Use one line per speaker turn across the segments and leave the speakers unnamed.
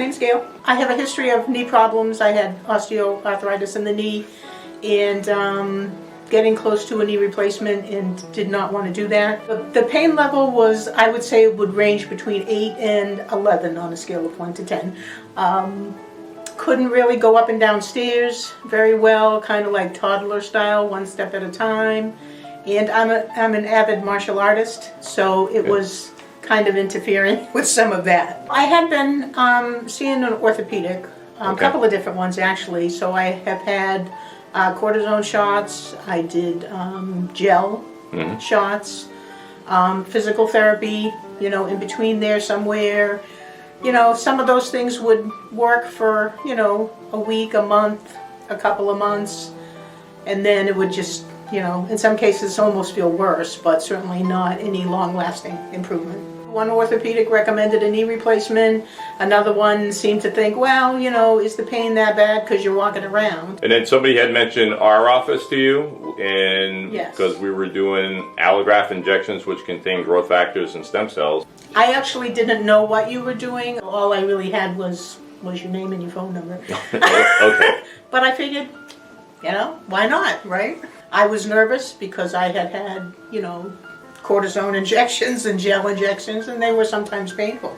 name's Gail. I have a history of knee problems. I had osteoarthritis in the knee and getting close to a knee replacement and did not want to do that. The pain level was, I would say, it would range between 8 and 11 on a scale of 1 to 10. Couldn't really go up and down stairs very well, kind of like toddler style, one step at a time. And I'm an avid martial artist, so it was kind of interfering with some of that. I had been seeing an orthopedic, a couple of different ones actually. So I have had cortisone shots, I did gel shots, physical therapy, you know, in between there somewhere. You know, some of those things would work for, you know, a week, a month, a couple of months, and then it would just, you know, in some cases almost feel worse, but certainly not any long-lasting improvement. One orthopedic recommended a knee replacement. Another one seemed to think, well, you know, is the pain that bad because you're walking around?
And then somebody had mentioned our office to you, and because we were doing allograft injections which contain growth factors and stem cells.
I actually didn't know what you were doing. All I really had was your name and your phone number.
Okay.
But I figured, you know, why not, right? I was nervous because I had, you know, cortisone injections and gel injections, and they were sometimes painful.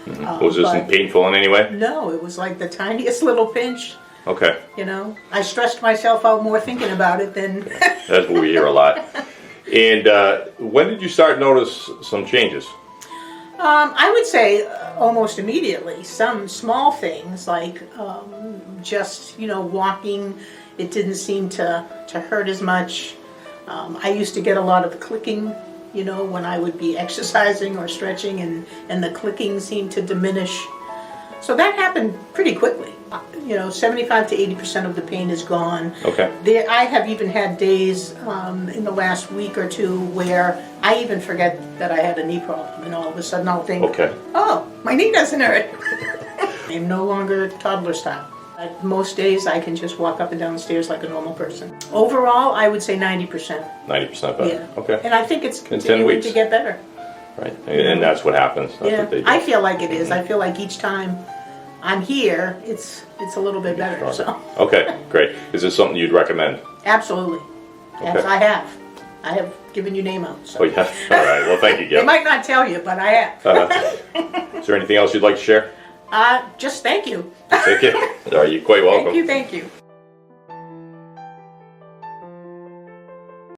Was this painful in any way?
No, it was like the tiniest little pinch.
Okay.
You know, I stressed myself out more thinking about it than...
That's what we hear a lot. And when did you start notice some changes?
I would say almost immediately. Some small things like just, you know, walking, it didn't seem to hurt as much. I used to get a lot of clicking, you know, when I would be exercising or stretching, and the clicking seemed to diminish. So that happened pretty quickly. You know, 75 to 80% of the pain is gone.
Okay.
I have even had days in the last week or two where I even forget that I had a knee problem, and all of a sudden I'll think, oh, my knee doesn't hurt. I'm no longer toddler style. Most days I can just walk up and down the stairs like a normal person. Overall, I would say 90%.
90% better.
Yeah.
Okay.
And I think it's continuing to get better.
Right. And that's what happens. That's what they do.
I feel like it is. I feel like each time I'm here, it's a little bit better. So.
Okay, great. Is this something you'd recommend?
Absolutely. Yes, I have. I have given your name out. So.
Oh, yeah. All right. Well, thank you, Gail.
They might not tell you, but I have.
Is there anything else you'd like to share?
Just thank you.
Thank you. Are you quite welcome?
Thank you.